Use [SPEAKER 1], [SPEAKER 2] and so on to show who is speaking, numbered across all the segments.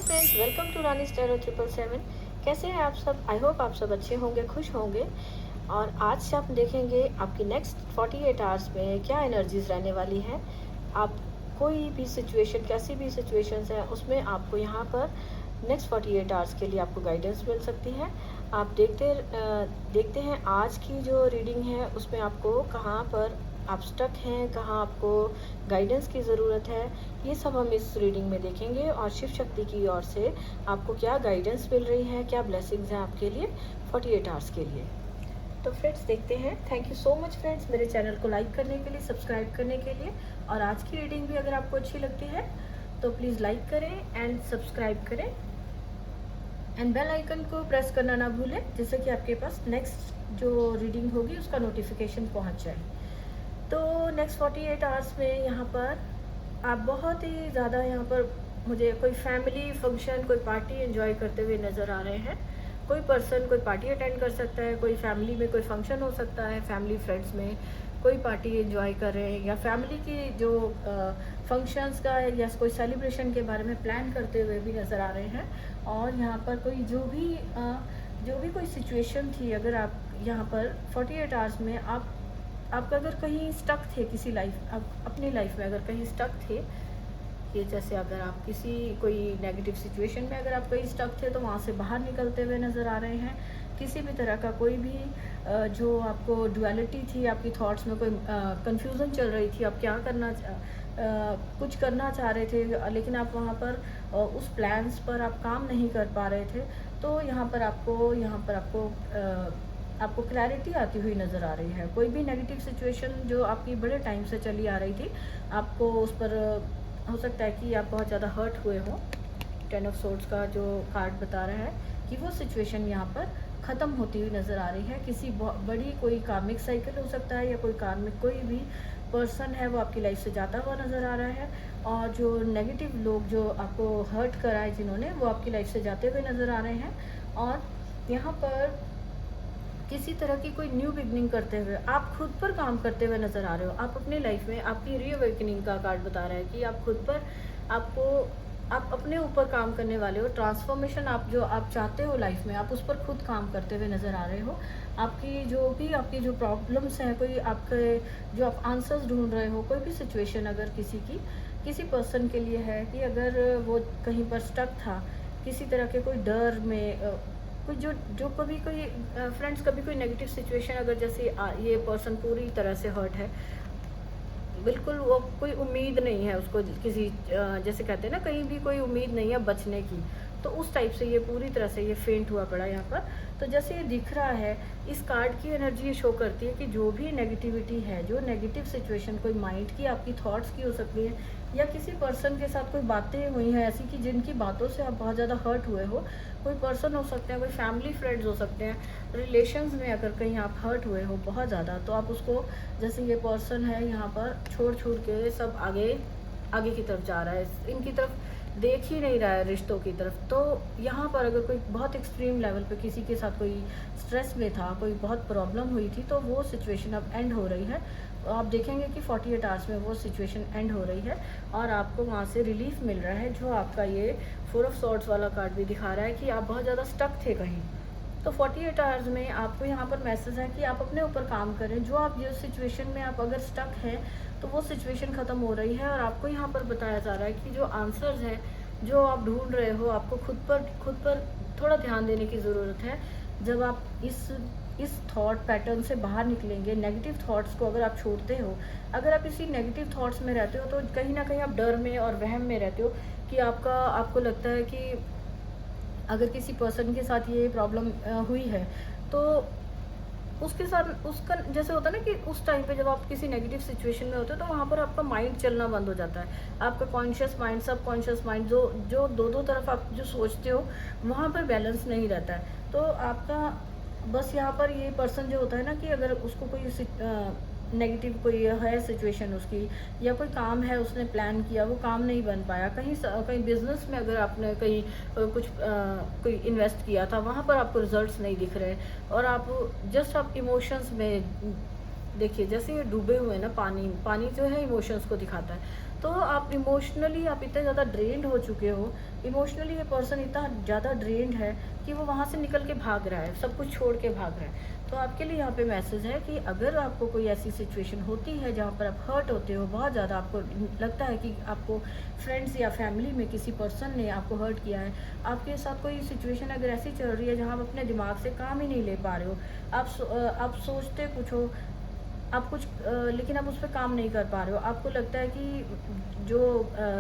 [SPEAKER 1] Friends, welcome to Rani stereo 777। कैसे हैं आप सब? आई होप आप सब अच्छे होंगे, खुश होंगे। और आज से आप देखेंगे आपकी नेक्स्ट 48 आवर्स में क्या एनर्जीज रहने वाली है। आप कोई भी सिचुएशन, कैसी भी सिचुएशंस है, उसमें आपको यहाँ पर नेक्स्ट 48 आवर्स के लिए आपको गाइडेंस मिल सकती है। आप देखते हैं आज की जो रीडिंग है उसमें आपको कहाँ पर आप स्टक हैं, कहाँ आपको गाइडेंस की ज़रूरत है, ये सब हम इस रीडिंग में देखेंगे। और शिव शक्ति की ओर से आपको क्या गाइडेंस मिल रही है, क्या ब्लेसिंग्स हैं आपके लिए 48 आवर्स के लिए। तो फ्रेंड्स देखते हैं। Thank you so much friends, मेरे चैनल को लाइक करने के लिए, सब्सक्राइब करने के लिए। और आज की रीडिंग भी अगर आपको अच्छी लगती है तो प्लीज़ लाइक करें एंड सब्सक्राइब करें एंड बेल आइकन को प्रेस करना ना भूलें, जिससे कि आपके पास नेक्स्ट जो रीडिंग होगी उसका नोटिफिकेशन पहुंच जाए। तो नेक्स्ट 48 आवर्स में यहाँ पर आप बहुत ही ज़्यादा यहाँ पर मुझे कोई फैमिली फंक्शन, कोई पार्टी एंजॉय करते हुए नज़र आ रहे हैं। कोई पर्सन कोई पार्टी अटेंड कर सकता है, कोई फैमिली में कोई फंक्शन हो सकता है, फैमिली फ्रेंड्स में कोई पार्टी एंजॉय कर रहे हैं, या फैमिली की जो फंक्शंस का या कोई सेलिब्रेशन के बारे में प्लान करते हुए भी नज़र आ रहे हैं। और यहाँ पर कोई जो भी कोई सिचुएशन थी, अगर आप यहाँ पर 48 आवर्स में आप अगर कहीं स्टक थे किसी अपनी लाइफ में अगर कहीं स्टक थे, ये जैसे अगर आप किसी कोई नेगेटिव सिचुएशन में अगर आप कहीं स्टक थे तो वहाँ से बाहर निकलते हुए नज़र आ रहे हैं। किसी भी तरह का कोई भी जो आपको डुअलिटी थी, आपकी थॉट्स में कोई कंफ्यूजन चल रही थी, आप क्या कुछ करना चाह रहे थे लेकिन आप वहाँ पर उस प्लान्स पर आप काम नहीं कर पा रहे थे, तो यहाँ पर आपको क्लैरिटी आती हुई नज़र आ रही है। कोई भी नेगेटिव सिचुएशन जो आपकी बड़े टाइम से चली आ रही थी, आपको उस पर हो सकता है कि आप बहुत ज़्यादा हर्ट हुए हो। 10 ऑफ सोर्ड्स का जो कार्ड बता रहा है कि वो सिचुएशन यहाँ पर ख़त्म होती हुई नज़र आ रही है। किसी बड़ी कोई कार्मिक साइकिल हो सकता है, या कोई कार्मिक कोई भी पर्सन है वो आपकी लाइफ से जाता हुआ नज़र आ रहा है। और जो नेगेटिव लोग जो आपको हर्ट कराए जिन्होंने, वो आपकी लाइफ से जाते हुए नज़र आ रहे हैं। और यहाँ पर किसी तरह की कोई न्यू बिगनिंग करते हुए, आप खुद पर काम करते हुए नज़र आ रहे हो। आप अपनी लाइफ में आपकी रीअवेकनिंग का कार्ड बता रहा है कि आप खुद पर आप अपने ऊपर काम करने वाले हो। ट्रांसफॉर्मेशन आप चाहते हो लाइफ में, आप उस पर खुद काम करते हुए नज़र आ रहे हो। आपकी जो प्रॉब्लम्स हैं, कोई आपके जो आप आंसर्स ढूंढ रहे हो, कोई भी सिचुएशन अगर किसी पर्सन के लिए है कि अगर वो कहीं पर स्टक था, किसी तरह के कोई डर में कोई जो कभी कोई फ्रेंड्स कभी कोई नेगेटिव सिचुएशन, अगर जैसे ये पर्सन पूरी तरह से हर्ट है, बिल्कुल वो कोई उम्मीद नहीं है उसको किसी जैसे कहते हैं ना, कहीं भी कोई उम्मीद नहीं है बचने की, तो उस टाइप से ये पूरी तरह से ये फेंट हुआ पड़ा यहाँ पर। तो जैसे ये दिख रहा है, इस कार्ड की एनर्जी ये शो करती है कि जो भी नेगेटिविटी है, जो नेगेटिव सिचुएशन कोई माइंड की, आपकी थॉट्स की हो सकती है, या किसी पर्सन के साथ कोई बातें हुई हैं ऐसी कि जिनकी बातों से आप बहुत ज़्यादा हर्ट हुए हो। कोई पर्सन हो सकते हैं, कोई फैमिली फ्रेंड्स हो सकते हैं, रिलेशंस में अगर कहीं आप हर्ट हुए हो बहुत ज़्यादा, तो आप उसको, जैसे ये पर्सन है यहाँ पर छोड़ के सब आगे की तरफ जा रहा है, इनकी तरफ देख ही नहीं रहा है, रिश्तों की तरफ। तो यहाँ पर अगर कोई बहुत एक्सट्रीम लेवल पे किसी के साथ कोई स्ट्रेस में था, कोई बहुत प्रॉब्लम हुई थी, तो वो सिचुएशन अब एंड हो रही है। तो आप देखेंगे कि 48 आवर्स में वो सिचुएशन एंड हो रही है और आपको वहाँ से रिलीफ मिल रहा है। जो आपका ये 4 ऑफ सॉर्ड्स वाला कार्ड भी दिखा रहा है कि आप बहुत ज़्यादा स्टक थे कहीं। तो 48 आवर्स में आपको यहाँ पर मैसेज है कि आप अपने ऊपर काम करें। जो सिचुएशन में आप अगर स्टक हैं, तो वो सिचुएशन ख़त्म हो रही है। और आपको यहाँ पर बताया जा रहा है कि जो आंसर्स हैं जो आप ढूंढ रहे हो, आपको खुद पर थोड़ा ध्यान देने की ज़रूरत है। जब आप इस थॉट पैटर्न से बाहर निकलेंगे, नेगेटिव थॉट्स को अगर आप छोड़ते हो, अगर आप इसी नेगेटिव थॉट्स में रहते हो, तो कहीं ना कहीं आप डर में और वहम में रहते हो कि आपको लगता है कि अगर किसी पर्सन के साथ ये प्रॉब्लम हुई है, तो उसके साथ उसका जैसे होता है ना कि उस टाइम पे जब आप किसी नेगेटिव सिचुएशन में होते हो, तो वहाँ पर आपका माइंड चलना बंद हो जाता है। आपका कॉन्शियस माइंड, सब कॉन्शियस माइंड, जो दो तरफ आप जो सोचते हो, वहाँ पर बैलेंस नहीं रहता है। तो आपका बस यहाँ पर ये पर्सन जो होता है ना, कि अगर उसको कोई नेगेटिव कोई है सिचुएशन उसकी, या कोई काम है उसने प्लान किया, वो काम नहीं बन पाया, कहीं बिजनेस में अगर आपने कहीं कोई इन्वेस्ट किया था, वहाँ पर आपको रिजल्ट्स नहीं दिख रहे, और आप इमोशंस में देखिए, जैसे ये डूबे हुए हैं ना, पानी जो है इमोशंस को दिखाता है। तो आप इमोशनली आप इतने ज़्यादा ड्रेन्ड हो चुके हो, इमोशनली ये पर्सन इतना ज़्यादा ड्रेन्ड है कि वो वहाँ से निकल के भाग रहा है, सब कुछ छोड़ के भाग रहा है। तो आपके लिए यहाँ पे मैसेज है कि अगर आपको कोई ऐसी सिचुएशन होती है जहाँ पर आप हर्ट होते हो, बहुत ज़्यादा आपको लगता है कि आपको फ्रेंड्स या फैमिली में किसी पर्सन ने आपको हर्ट किया है, आपके साथ कोई सिचुएशन अगर ऐसी चल रही है जहाँ आप अपने दिमाग से काम ही नहीं ले पा रहे हो, आप सोचते कुछ हो, आप कुछ लेकिन आप उस पे काम नहीं कर पा रहे हो। आपको लगता है कि जो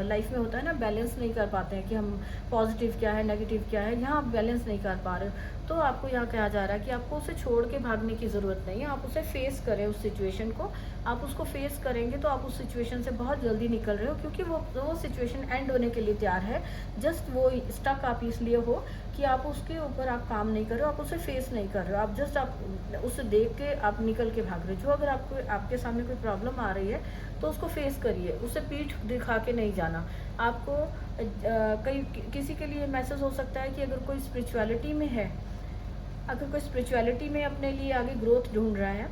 [SPEAKER 1] लाइफ में होता है ना, बैलेंस नहीं कर पाते हैं कि हम पॉजिटिव क्या है, नेगेटिव क्या है, यहाँ आप बैलेंस नहीं कर पा रहे हो। तो आपको यहाँ कहा जा रहा है कि आपको उसे छोड़ के भागने की ज़रूरत नहीं है, आप उसे फेस करें उस सिचुएशन को। आप उसको फेस करेंगे तो आप उस सिचुएशन से बहुत जल्दी निकल रहे हो, क्योंकि वो सिचुएशन एंड होने के लिए तैयार है। जस्ट वो स्टक आप इसलिए हो कि आप उसके ऊपर आप काम नहीं कर रहे हो, आप उसे फेस नहीं कर रहे हो, आप जस्ट आप उसे देख के आप निकल के भाग रहे हो। जो अगर आपको आपके सामने कोई प्रॉब्लम आ रही है तो उसको फेस करिए, उसे पीठ दिखा के नहीं जाना। आपको कई किसी के लिए मैसेज हो सकता है कि अगर कोई स्पिरिचुअलिटी में है, अगर कोई स्पिरिचुअलिटी में अपने लिए आगे ग्रोथ ढूंढ रहा है,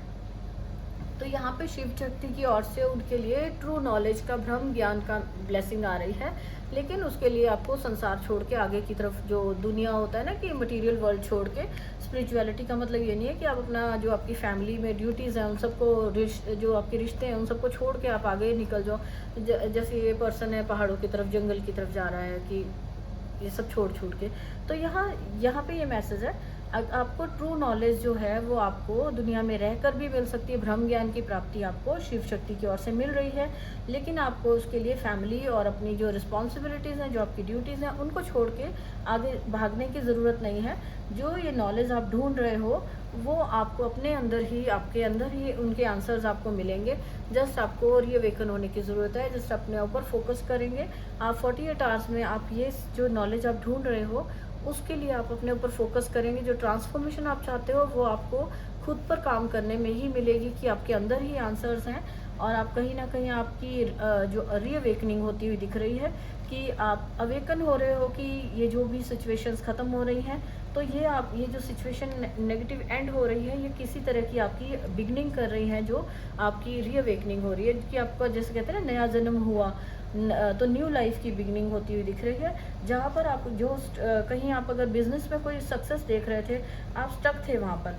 [SPEAKER 1] तो यहाँ पे शिव शक्ति की ओर से उनके लिए ट्रू नॉलेज का, ब्रह्म ज्ञान का ब्लेसिंग आ रही है। लेकिन उसके लिए आपको संसार छोड़ के आगे की तरफ, जो दुनिया होता है ना कि मटेरियल वर्ल्ड छोड़ के, स्पिरिचुअलिटी का मतलब ये नहीं है कि आप अपना जो आपकी फैमिली में ड्यूटीज़ हैं उन सबको, जो आपके रिश्ते हैं उन सबको छोड़ के आप आगे निकल जाओ। जैसे ये पर्सन है पहाड़ों की तरफ, जंगल की तरफ जा रहा है कि ये सब छोड़ छूट के। तो यहाँ पे ये मैसेज है, आपको ट्रू नॉलेज जो है वो आपको दुनिया में रहकर भी मिल सकती है। ब्रह्म ज्ञान की प्राप्ति आपको शिव शक्ति की ओर से मिल रही है, लेकिन आपको उसके लिए फैमिली और अपनी जो रिस्पॉन्सिबिलिटीज़ हैं, जो आपकी ड्यूटीज़ हैं, उनको छोड़ के आगे भागने की ज़रूरत नहीं है। जो ये नॉलेज आप ढूंढ रहे हो वो आपको अपने अंदर ही, आपके अंदर ही उनके आंसर्स आपको मिलेंगे। जस्ट आपको रीअवेकन होने की ज़रूरत है, जस्ट अपने ऊपर फोकस करेंगे आप। 48 आवर्स में आप ये जो नॉलेज आप ढूंढ रहे हो उसके लिए आप अपने ऊपर फोकस करेंगे। जो ट्रांसफॉर्मेशन आप चाहते हो वो आपको खुद पर काम करने में ही मिलेगी, कि आपके अंदर ही आंसर्स हैं। और आप कहीं ना कहीं आपकी जो रीअवेकनिंग होती हुई दिख रही है, कि आप अवेकन हो रहे हो कि ये जो भी सिचुएशंस ख़त्म हो रही हैं, तो ये जो सिचुएशन नेगेटिव एंड हो रही है, ये किसी तरह की आपकी बिगनिंग कर रही है, जो आपकी रीअवेकनिंग हो रही है, कि आपका जैसे कहते हैं ना नया जन्म हुआ, तो न्यू लाइफ की बिगनिंग होती हुई दिख रही है। जहाँ पर आप कहीं आप अगर बिजनेस में कोई सक्सेस देख रहे थे, आप स्टक थे वहाँ पर,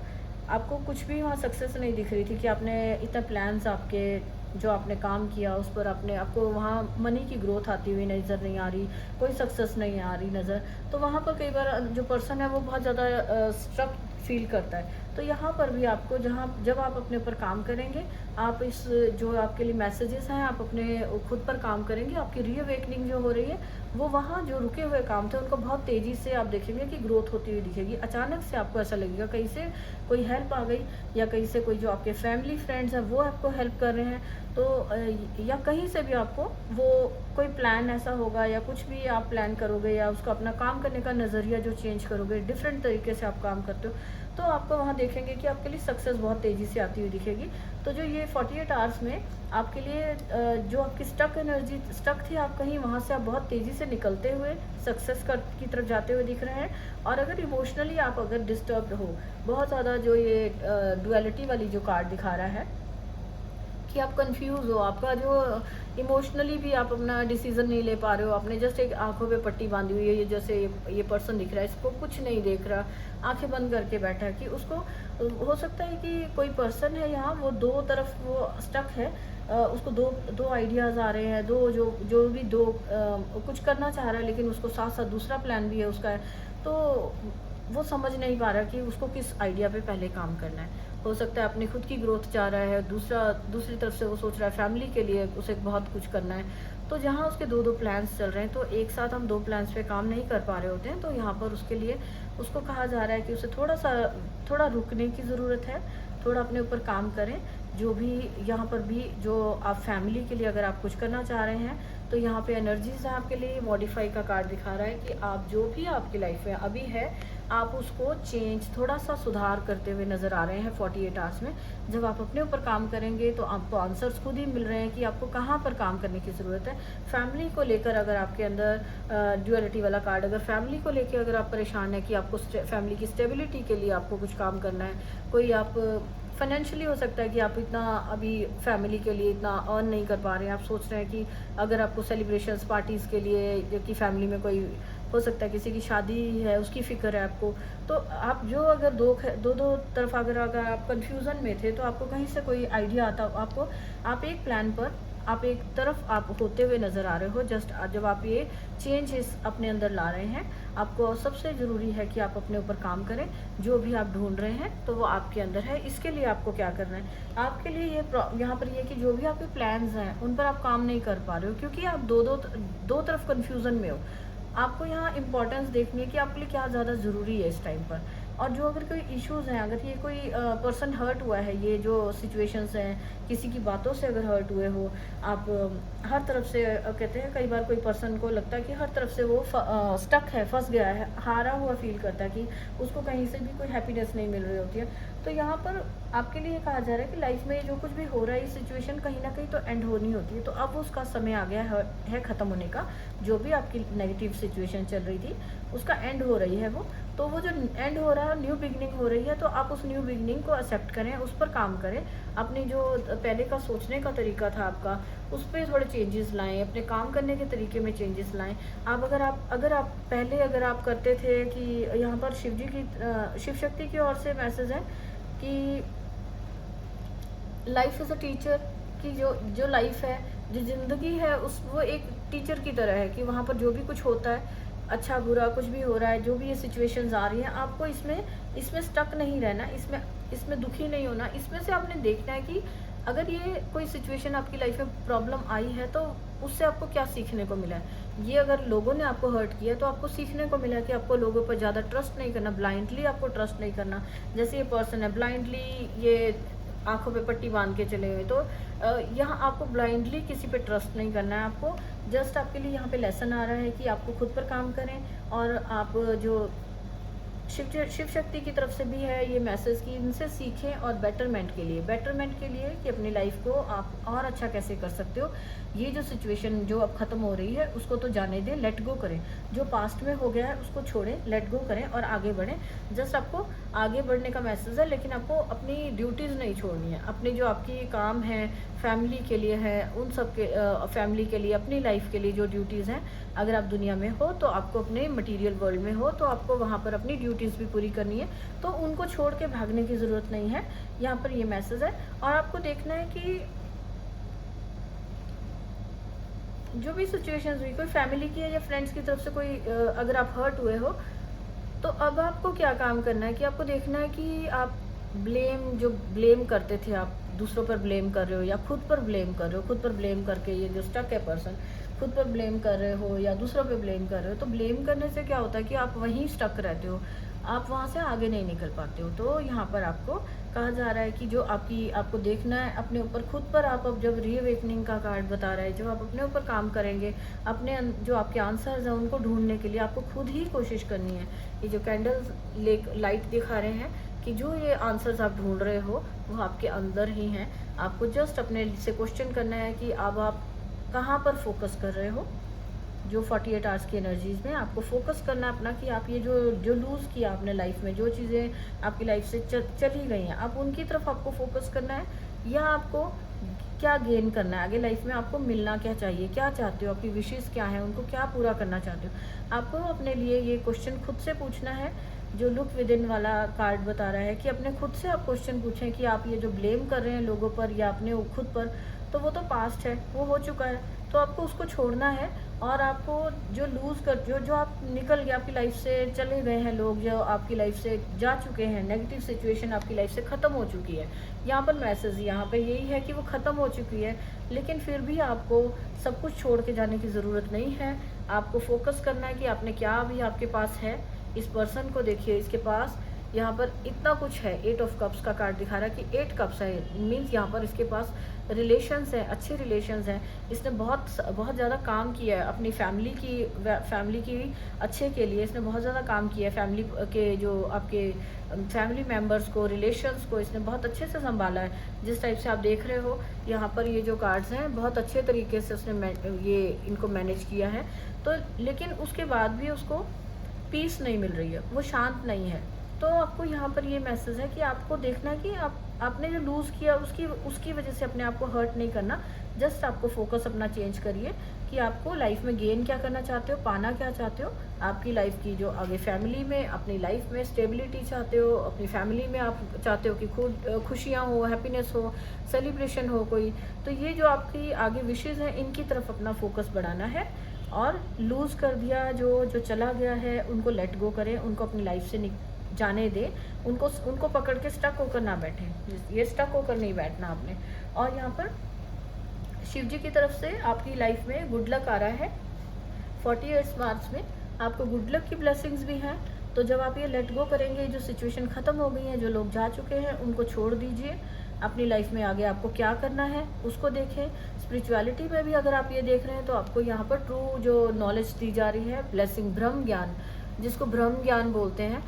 [SPEAKER 1] आपको कुछ भी वहाँ सक्सेस नहीं दिख रही थी, कि आपने इतने प्लान्स आपके, जो आपने काम किया उस पर आपको वहाँ मनी की ग्रोथ आती हुई नज़र नहीं आ रही, कोई सक्सेस नहीं आ रही नज़र। तो वहाँ पर कई बार जो पर्सन है वो बहुत ज़्यादा स्ट्रक फील करता है। तो यहाँ पर भी आपको, जब आप अपने ऊपर काम करेंगे, आप इस जो आपके लिए मैसेजेस हैं, आप अपने खुद पर काम करेंगे, आपकी रीअवेकनिंग जो हो रही है वो वहाँ जो रुके हुए काम थे उनको बहुत तेज़ी से आप देखेंगे कि ग्रोथ होती हुई दिखेगी। अचानक से आपको ऐसा लगेगा कहीं से कोई हेल्प आ गई, या कहीं से कोई जो आपके फैमिली फ्रेंड्स हैं वो आपको हेल्प कर रहे हैं, तो या कहीं से भी आपको वो कोई प्लान ऐसा होगा, या कुछ भी आप प्लान करोगे, या उसको अपना काम करने का नज़रिया जो चेंज करोगे, डिफरेंट तरीके से आप काम करते हो, तो आपको वहाँ देखेंगे कि आपके लिए सक्सेस बहुत तेज़ी से आती हुई दिखेगी। तो जो ये 48 आवर्स में आपके लिए जो आपकी स्टक थी, आप कहीं वहाँ से आप बहुत तेज़ी से निकलते हुए सक्सेस की तरफ जाते हुए दिख रहे हैं। और अगर इमोशनली आप अगर डिस्टर्ब्ड हो बहुत ज़्यादा, जो ये डुअलिटी वाली जो कार्ड दिखा रहा है कि आप कंफ्यूज हो, आपका जो इमोशनली भी आप अपना डिसीजन नहीं ले पा रहे हो, आपने जस्ट एक आंखों पे पट्टी बांधी हुई है, ये जैसे ये पर्सन दिख रहा है, इसको कुछ नहीं देख रहा, आंखें बंद करके बैठा है, कि उसको हो सकता है कि कोई पर्सन है यहाँ, वो दो तरफ वो स्टक है, उसको दो आइडियाज़ आ रहे हैं, जो भी कुछ करना चाह रहा है, लेकिन उसको साथ साथ दूसरा प्लान भी है उसका है, तो वो समझ नहीं पा रहा कि उसको किस आइडिया पे पहले काम करना है। हो सकता है अपनी खुद की ग्रोथ चाह रहा है, दूसरी तरफ से वो सोच रहा है फैमिली के लिए उसे बहुत कुछ करना है। तो जहाँ उसके दो प्लान्स चल रहे हैं, तो एक साथ हम 2 प्लान्स पे काम नहीं कर पा रहे होते हैं, तो यहाँ पर उसके लिए उसको कहा जा रहा है कि उसे थोड़ा रुकने की ज़रूरत है, थोड़ा अपने ऊपर काम करें। जो भी यहाँ पर भी जो आप फैमिली के लिए अगर आप कुछ करना चाह रहे हैं, तो यहाँ पे एनर्जीज है आपके लिए। मॉडिफाई का कार्ड दिखा रहा है कि आप जो भी आपकी लाइफ में अभी है, आप उसको थोड़ा सा सुधार करते हुए नज़र आ रहे हैं 48 आवर्स में। जब आप अपने ऊपर काम करेंगे तो आपको आंसर्स खुद ही मिल रहे हैं कि आपको कहाँ पर काम करने की ज़रूरत है। फैमिली को लेकर अगर आपके अंदर ड्यूअलिटी वाला कार्ड, अगर फैमिली को लेकर अगर आप परेशान हैं कि आपको फैमिली की स्टेबिलिटी के लिए आपको कुछ काम करना है, कोई आप फाइनेंशियली हो सकता है कि आप इतना अभी फैमिली के लिए इतना अर्न नहीं कर पा रहे हैं। आप सोच रहे हैं कि अगर आपको सेलिब्रेशंस पार्टीज़ के लिए, जबकि फैमिली में कोई हो सकता है किसी की शादी है उसकी फ़िक्र है आपको, तो आप जो अगर दो तरफ अगर आप कन्फ्यूज़न में थे तो आपको कहीं से कोई आइडिया आता आपको, आप एक प्लान पर आप एक तरफ आप होते हुए नज़र आ रहे हो। जस्ट जब आप ये चेंजेस अपने अंदर ला रहे हैं, आपको सबसे ज़रूरी है कि आप अपने ऊपर काम करें। जो भी आप ढूंढ रहे हैं तो वो आपके अंदर है। इसके लिए आपको क्या करना है, आपके लिए ये यहाँ पर ये कि जो भी आपके प्लान्स हैं उन पर आप काम नहीं कर पा रहे हो, क्योंकि आप दो तरफ कन्फ्यूज़न में हो। आपको यहाँ इम्पोर्टेंस देखनी है कि आपके लिए क्या ज़्यादा ज़रूरी है इस टाइम पर। और जो अगर कोई इश्यूज़ हैं, अगर ये कोई पर्सन हर्ट हुआ है, ये जो सिचुएशंस हैं, किसी की बातों से अगर हर्ट हुए हो आप, हर तरफ से कहते हैं कई बार कोई पर्सन को लगता है कि हर तरफ से वो स्टक है, फंस गया है, हारा हुआ फील करता है कि उसको कहीं से भी कोई हैप्पीनेस नहीं मिल रही होती है। तो यहाँ पर आपके लिए कहा जा रहा है कि लाइफ में जो कुछ भी हो रहा है, ये सिचुएशन कहीं ना कहीं तो एंड होनी होती है। तो अब उसका समय आ गया है ख़त्म होने का। जो भी आपकी नेगेटिव सिचुएशन चल रही थी उसका एंड हो रही है वो। तो वो जो एंड हो रहा है, न्यू बिगनिंग हो रही है, तो आप उस न्यू बिगनिंग को एक्सेप्ट करें, उस पर काम करें। अपनी जो पहले का सोचने का तरीका था आपका, उस पर थोड़े चेंजेस लाएं, अपने काम करने के तरीके में चेंजेस लाएं। आप अगर आप पहले अगर आप करते थे कि यहाँ पर शिव शक्ति की ओर से मैसेज है कि लाइफ इज़ अ टीचर, कि जो लाइफ है, जो ज़िंदगी है, वो एक टीचर की तरह है कि वहाँ पर जो भी कुछ होता है, अच्छा बुरा कुछ भी हो रहा है, जो भी ये सिचुएशंस आ रही हैं, आपको इसमें स्टक नहीं रहना, इसमें दुखी नहीं होना। इसमें से आपने देखना है कि अगर ये कोई सिचुएशन आपकी लाइफ में प्रॉब्लम आई है तो उससे आपको क्या सीखने को मिला है। ये अगर लोगों ने आपको हर्ट किया तो आपको सीखने को मिला कि आपको लोगों पर ज़्यादा ट्रस्ट नहीं करना, ब्लाइंडली आपको ट्रस्ट नहीं करना। जैसे ये पर्सन है, ब्लाइंडली ये आंखों पे पट्टी बांध के चले हुए, तो यहाँ आपको ब्लाइंडली किसी पे ट्रस्ट नहीं करना है। आपको जस्ट आपके लिए यहाँ पे लेसन आ रहा है कि आपको खुद पर काम करें। और आप जो शिव शक्ति की तरफ से भी है ये मैसेज कि इनसे सीखें, और बेटरमेंट के लिए कि अपनी लाइफ को आप और अच्छा कैसे कर सकते हो। ये जो सिचुएशन जो अब ख़त्म हो रही है उसको तो जाने दें, लेट गो करें। जो पास्ट में हो गया है उसको छोड़ें, लेट गो करें और आगे बढ़ें। जस्ट आपको आगे बढ़ने का मैसेज है, लेकिन आपको अपनी ड्यूटीज़ नहीं छोड़नी है। अपनी जो आपकी काम है, फैमिली के लिए है, उन सब के फैमिली के लिए, अपनी लाइफ के लिए जो ड्यूटीज़ हैं, अगर आप दुनिया में हो तो आपको अपने मटेरियल वर्ल्ड में हो तो आपको वहाँ पर अपनी ड्यूटीज़ भी पूरी करनी है। तो उनको छोड़ के भागने की ज़रूरत नहीं है। यहाँ पर ये मैसेज है। और आपको देखना है कि जो भी सिचुएशंस हुई, कोई फैमिली की है या फ्रेंड्स की तरफ से कोई अगर आप हर्ट हुए हो, तो अब आपको क्या काम करना है कि आपको देखना है कि आप ब्लेम करते थे, आप दूसरों पर ब्लेम कर रहे हो या खुद पर ब्लेम कर रहे हो। खुद पर ब्लेम करके ये जो स्टक है पर्सन, खुद पर ब्लेम कर रहे हो या दूसरों पे ब्लेम कर रहे हो। तो ब्लेम करने से क्या होता है कि आप वहीं स्टक रहते हो, आप वहाँ से आगे नहीं निकल पाते हो। तो यहाँ पर आपको कहा जा रहा है कि जो आपको देखना है अपने ऊपर, खुद पर आप अब जब रीअवेकनिंग का कार्ड बता रहा है, जब आप अपने ऊपर काम करेंगे, अपने जो आपके आंसर्स हैं उनको ढूंढने के लिए आपको खुद ही कोशिश करनी है। ये जो कैंडल्स लाइट दिखा रहे हैं कि जो ये आंसर्स आप ढूंढ रहे हो वो आपके अंदर ही हैं। आपको जस्ट अपने से क्वेश्चन करना है कि अब आप कहाँ पर फोकस कर रहे हो। जो 48 आवर्स की एनर्जीज़ में आपको फोकस करना है अपना, कि आप ये जो लूज़ किया आपने लाइफ में, जो चीज़ें आपकी लाइफ से चली गई हैं, आप उनकी तरफ आपको फोकस करना है, या आपको क्या गेन करना है आगे लाइफ में, आपको मिलना क्या चाहिए, क्या चाहते हो, आपकी विशेज़ क्या हैं, उनको क्या पूरा करना चाहते हो। आपको अपने लिए ये क्वेश्चन खुद से पूछना है। जो लुक विद इन वाला कार्ड बता रहा है कि अपने खुद से आप क्वेश्चन पूछें कि आप ये जो ब्लेम कर रहे हैं लोगों पर या अपने खुद पर, तो वो तो पास्ट है, वो हो चुका है। तो आपको उसको छोड़ना है। और आपको जो लूज़ कर जो आप निकल गए, आपकी लाइफ से चले गए हैं लोग, जो आपकी लाइफ से जा चुके हैं, नेगेटिव सिचुएशन आपकी लाइफ से ख़त्म हो चुकी है। यहाँ पर मैसेज यहाँ पे यही है कि वो ख़त्म हो चुकी है, लेकिन फिर भी आपको सब कुछ छोड़ के जाने की ज़रूरत नहीं है। आपको फोकस करना है कि आपने क्या अभी आपके पास है। इस पर्सन को देखिए, इसके पास यहाँ पर इतना कुछ है। 8 ऑफ कप्स का कार्ड दिखा रहा है कि 8 कप्स है, मीन्स यहाँ पर इसके पास रिलेशंस हैं, अच्छे रिलेशंस हैं। इसने बहुत ज़्यादा काम किया है अपनी फैमिली की अच्छे के लिए। इसने बहुत ज़्यादा काम किया है फैमिली के, जो आपके फैमिली मेम्बर्स को, रिलेशंस को इसने बहुत अच्छे से संभाला है। जिस टाइप से आप देख रहे हो यहाँ पर ये जो कार्ड्स हैं, बहुत अच्छे तरीके से उसने इनको मैनेज किया है। तो लेकिन उसके बाद भी उसको पीस नहीं मिल रही है, वो शांत नहीं है। तो आपको यहाँ पर ये मैसेज है कि आपको देखना है कि आपने जो लूज़ किया उसकी उसकी वजह से अपने आप को हर्ट नहीं करना। जस्ट आपको फोकस अपना चेंज करिए कि आपको लाइफ में गेन क्या करना चाहते हो, पाना क्या चाहते हो। आपकी लाइफ की जो आगे फैमिली में, अपनी लाइफ में स्टेबिलिटी चाहते हो, अपनी फैमिली में आप चाहते हो कि खुद खुशियाँ हो, हैप्पीनेस हो, सेलिब्रेशन हो कोई। तो ये जो आपकी आगे विशेज़ हैं, इनकी तरफ अपना फोकस बढ़ाना है। और लूज़ कर दिया जो जो चला गया है उनको लेट गो करें, उनको अपनी लाइफ से जाने दें। उनको पकड़ के स्टक होकर ना बैठें, ये स्टक होकर नहीं बैठना आपने। और यहाँ पर शिव जी की तरफ से आपकी लाइफ में गुड लक आ रहा है। 48 मार्च में आपको गुड लक की ब्लेसिंग्स भी हैं। तो जब आप ये लेट गो करेंगे, जो सिचुएशन ख़त्म हो गई है, जो लोग जा चुके हैं उनको छोड़ दीजिए। अपनी लाइफ में आगे आपको क्या करना है उसको देखें। स्पिरिचुअलिटी में भी अगर आप ये देख रहे हैं तो आपको यहाँ पर ट्रू जो नॉलेज दी जा रही है, ब्लेसिंग, ब्रह्म ज्ञान, जिसको ब्रह्म ज्ञान बोलते हैं,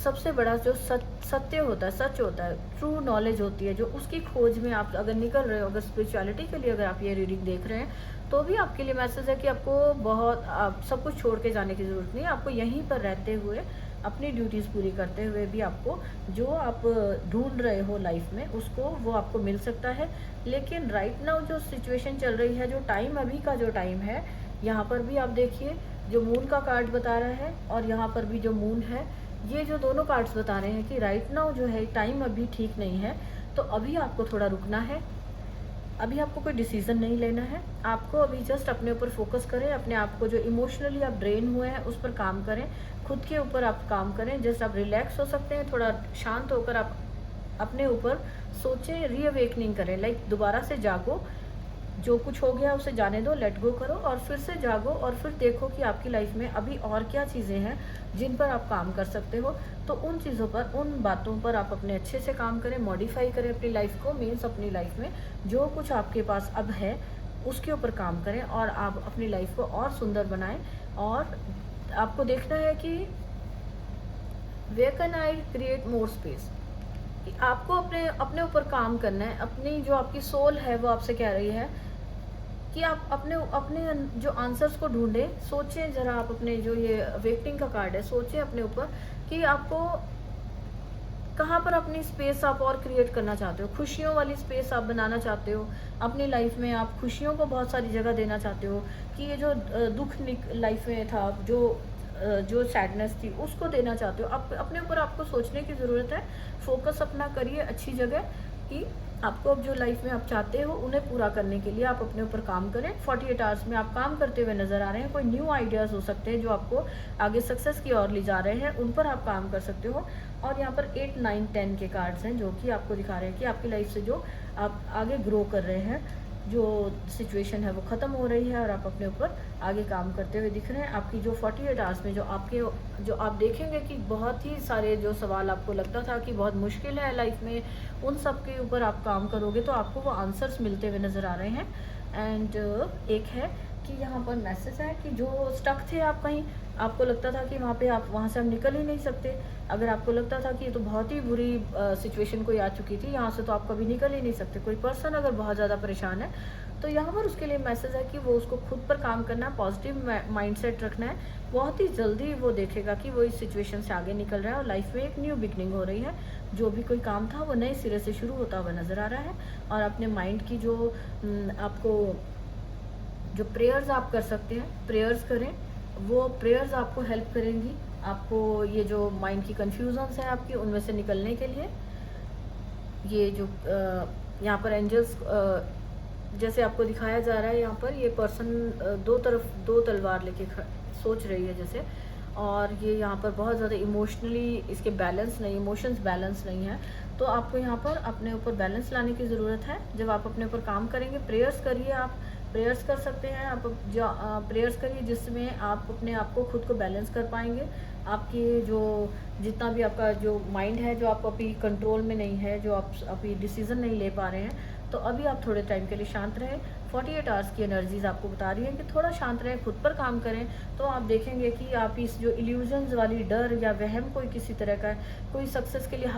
[SPEAKER 1] सबसे बड़ा जो सत्य होता है, सच होता है, ट्रू नॉलेज होती है, जो उसकी खोज में आप अगर निकल रहे हो, अगर स्पिरिचुअलिटी के लिए अगर आप ये रीडिंग देख रहे हैं, तो भी आपके लिए मैसेज है कि आपको आप सब कुछ छोड़ के जाने की ज़रूरत नहीं है। आपको यहीं पर रहते हुए अपनी ड्यूटीज़ पूरी करते हुए भी आपको जो आप ढूंढ रहे हो लाइफ में उसको, वो आपको मिल सकता है। लेकिन राइट नाउ जो सिचुएशन चल रही है, जो टाइम अभी का जो टाइम है, यहाँ पर भी आप देखिए जो मून का कार्ड बता रहा है और यहाँ पर भी जो मून है, ये जो दोनों कार्ड्स बता रहे हैं कि राइट नाउ जो है टाइम अभी ठीक नहीं है। तो अभी आपको थोड़ा रुकना है, अभी आपको कोई डिसीज़न नहीं लेना है। आपको अभी जस्ट अपने ऊपर फोकस करें, अपने आप को जो इमोशनली आप ड्रेन हुए हैं उस पर काम करें, खुद के ऊपर आप काम करें। जस्ट आप रिलैक्स हो सकते हैं, थोड़ा शांत होकर आप अपने ऊपर सोचें, रीअवेकनिंग करें, लाइक दोबारा से जागो। जो कुछ हो गया उसे जाने दो, लेट गो करो और फिर से जागो और फिर देखो कि आपकी लाइफ में अभी और क्या चीज़ें हैं जिन पर आप काम कर सकते हो। तो उन चीज़ों पर, उन बातों पर आप अपने अच्छे से काम करें, मॉडिफाई करें अपनी लाइफ को। मीन्स अपनी लाइफ में जो कुछ आपके पास अब है उसके ऊपर काम करें और आप अपनी लाइफ को और सुंदर बनाएं। और आपको देखना है कि where can I create more space. आपको अपने अपने ऊपर काम करना है। अपनी जो आपकी सोल है वो आपसे कह रही है कि आप अपने अपने जो आंसर्स को ढूंढें। सोचें ज़रा, आप अपने जो ये अवेकनिंग का कार्ड है, सोचें अपने ऊपर कि आपको कहाँ पर अपनी स्पेस आप और क्रिएट करना चाहते हो। खुशियों वाली स्पेस आप बनाना चाहते हो अपनी लाइफ में, आप खुशियों को बहुत सारी जगह देना चाहते हो कि ये जो दुख लाइफ में था, जो सैडनेस थी उसको देना चाहते हो। आप अपने ऊपर आपको सोचने की ज़रूरत है। फोकस अपना करिए अच्छी जगह कि आपको अब जो लाइफ में आप चाहते हो उन्हें पूरा करने के लिए आप अपने ऊपर काम करें। 48 आवर्स में आप काम करते हुए नज़र आ रहे हैं। कोई न्यू आइडियाज़ हो सकते हैं जो आपको आगे सक्सेस की ओर ले जा रहे हैं, उन पर आप काम कर सकते हो। और यहाँ पर 8, 9, 10 के कार्ड्स हैं जो कि आपको दिखा रहे हैं कि आपकी लाइफ से जो आप आगे ग्रो कर रहे हैं, जो सिचुएशन है वो ख़त्म हो रही है और आप अपने ऊपर आगे काम करते हुए दिख रहे हैं। आपकी जो 48 आवर्स में जो आप देखेंगे कि बहुत ही सारे जो सवाल आपको लगता था कि बहुत मुश्किल है लाइफ में, उन सब के ऊपर आप काम करोगे तो आपको वो आंसर्स मिलते हुए नज़र आ रहे हैं। एंड एक है कि यहाँ पर मैसेज है कि जो स्टक थे आप कहीं, आपको लगता था कि वहाँ से आप निकल ही नहीं सकते। अगर आपको लगता था कि ये तो बहुत ही बुरी सिचुएशन कोई आ चुकी थी, यहाँ से तो आप कभी निकल ही नहीं सकते। कोई पर्सन अगर बहुत ज़्यादा परेशान है तो यहाँ पर उसके लिए मैसेज है कि वो उसको खुद पर काम करना है, पॉजिटिव माइंडसेट रखना है। बहुत ही जल्दी वो देखेगा कि वो इस सिचुएशन से आगे निकल रहा है और लाइफ में एक न्यू बिगनिंग हो रही है। जो भी कोई काम था वो नए सिरे से शुरू होता हुआ नज़र आ रहा है। और अपने माइंड की जो आपको जो प्रेयर्स आप कर सकते हैं, प्रेयर्स करें। वो प्रेयर्स आपको हेल्प करेंगी, आपको ये जो माइंड की कन्फ्यूजन्स हैं आपकी उनमें से निकलने के लिए। ये जो यहाँ पर एंजल्स जैसे आपको दिखाया जा रहा है, यहाँ पर ये पर्सन दो तलवार लेके सोच रही है जैसे। और ये यहाँ पर बहुत ज़्यादा इमोशनली इसके बैलेंस नहीं, इमोशंस बैलेंस नहीं है। तो आपको यहाँ पर अपने ऊपर बैलेंस लाने की ज़रूरत है। जब आप अपने ऊपर काम करेंगे, प्रेयर्स करिए, आप प्रेयर्स कर सकते हैं। आप प्रेयर्स करिए जिसमें आप अपने आप को खुद को बैलेंस कर पाएंगे। आपकी जो जितना भी आपका जो माइंड है, जो आपको अभी कंट्रोल में नहीं है, जो आप अभी डिसीज़न नहीं ले पा रहे हैं, तो अभी आप थोड़े टाइम के लिए शांत रहें। 48 आवर्स की एनर्जीज आपको बता रही हैं कि थोड़ा शांत रहें, खुद पर काम करें। तो आप देखेंगे कि आप इस जो इल्यूजन्स वाली डर या वहम कोई किसी तरह का कोई सक्सेस के लिए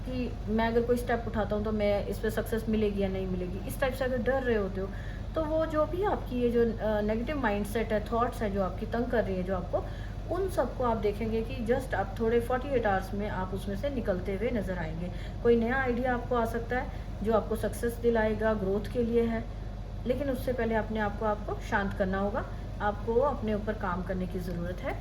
[SPEAKER 1] कि मैं अगर कोई स्टेप उठाता हूँ तो मैं इस पर सक्सेस मिलेगी या नहीं मिलेगी, इस टाइप से अगर डर रहे होते हो, तो वो जो भी आपकी ये जो नेगेटिव माइंडसेट है, थॉट्स है जो आपकी तंग कर रही है, जो आपको, उन सबको आप देखेंगे कि जस्ट आप थोड़े 48 आवर्स में आप उसमें से निकलते हुए नज़र आएंगे। कोई नया आइडिया आपको आ सकता है जो आपको सक्सेस दिलाएगा, ग्रोथ के लिए है, लेकिन उससे पहले अपने आप को आपको शांत करना होगा, आपको अपने ऊपर काम करने की ज़रूरत है।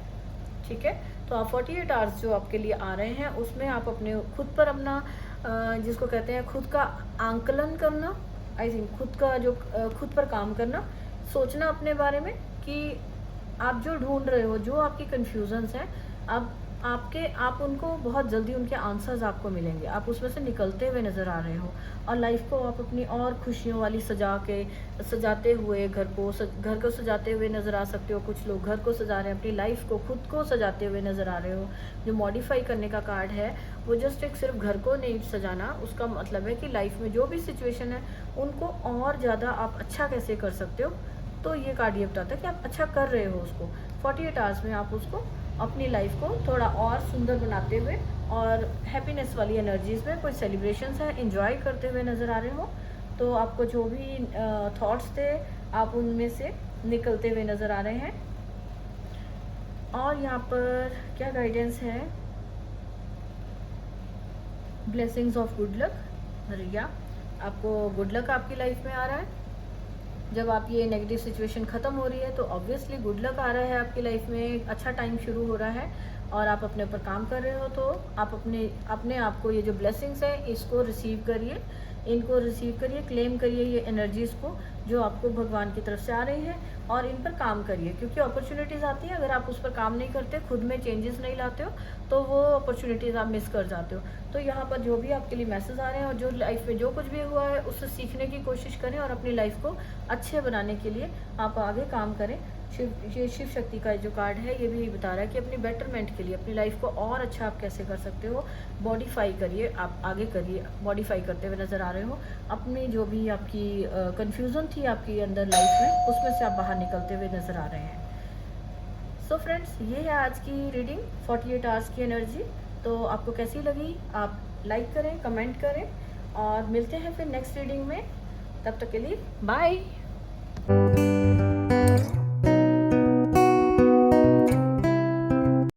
[SPEAKER 1] ठीक है, तो आप 48 आवर्स जो आपके लिए आ रहे हैं उसमें आप अपने खुद पर अपना जिसको कहते हैं खुद का आंकलन करना, आई थिंक खुद का जो खुद पर काम करना, सोचना अपने बारे में कि आप जो ढूंढ रहे हो, जो आपकी कन्फ्यूजन्स हैं, आप उनको बहुत जल्दी उनके आंसर्स आपको मिलेंगे, आप उसमें से निकलते हुए नज़र आ रहे हो और लाइफ को आप अपनी और खुशियों वाली सजाते हुए घर को सजाते हुए नज़र आ सकते हो। कुछ लोग घर को सजा रहे हैं, अपनी लाइफ को खुद को सजाते हुए नज़र आ रहे हो। जो मॉडिफाई करने का कार्ड है वो जस्ट एक सिर्फ घर को नहीं सजाना, उसका मतलब है कि लाइफ में जो भी सिचुएशन है उनको और ज़्यादा आप अच्छा कैसे कर सकते हो। तो ये कार्ड ये बताता है कि आप अच्छा कर रहे हो उसको, 48 आवर्स में आप उसको अपनी लाइफ को थोड़ा और सुंदर बनाते हुए और हैप्पीनेस वाली एनर्जीज़ में कोई सेलिब्रेशंस है एंजॉय करते हुए नज़र आ रहे हो। तो आपको जो भी थॉट्स थे आप उनमें से निकलते हुए नज़र आ रहे हैं। और यहाँ पर क्या गाइडेंस है, ब्लेसिंग्स ऑफ गुड लक, रिया आपको गुड लक आपकी लाइफ में आ रहा है। जब आप ये नेगेटिव सिचुएशन ख़त्म हो रही है तो ऑब्वियसली गुड लक आ रहा है आपकी लाइफ में, अच्छा टाइम शुरू हो रहा है और आप अपने ऊपर काम कर रहे हो। तो आप अपने आप को ये जो ब्लेसिंग्स है इसको रिसीव करिए, इनको रिसीव करिए, क्लेम करिए ये एनर्जीज़ को जो आपको भगवान की तरफ से आ रही है और इन पर काम करिए, क्योंकि अपॉर्चुनिटीज़ आती हैं, अगर आप उस पर काम नहीं करते, खुद में चेंजेस नहीं लाते हो तो वो अपॉर्चुनिटीज़ आप मिस कर जाते हो। तो यहाँ पर जो भी आपके लिए मैसेज आ रहे हैं और जो लाइफ में जो कुछ भी हुआ है उससे सीखने की कोशिश करें और अपनी लाइफ को अच्छे बनाने के लिए आप आगे काम करें। ये शिव शक्ति का जो कार्ड है ये भी बता रहा है कि अपनी बेटरमेंट के लिए अपनी लाइफ को और अच्छा आप कैसे कर सकते हो, मॉडिफाई करिए, आप आगे करिए, मॉडिफाई करते हुए नज़र आ रहे हो। अपनी जो भी आपकी कन्फ्यूज़न थी आपकी अंदर लाइफ में उसमें से आप बाहर निकलते हुए नज़र आ रहे हैं। सो फ्रेंड्स, ये है आज की रीडिंग 48 आवर्स की एनर्जी। तो आपको कैसी लगी आप लाइक करें, कमेंट करें और मिलते हैं फिर नेक्स्ट रीडिंग में। तब तक के लिए बाय।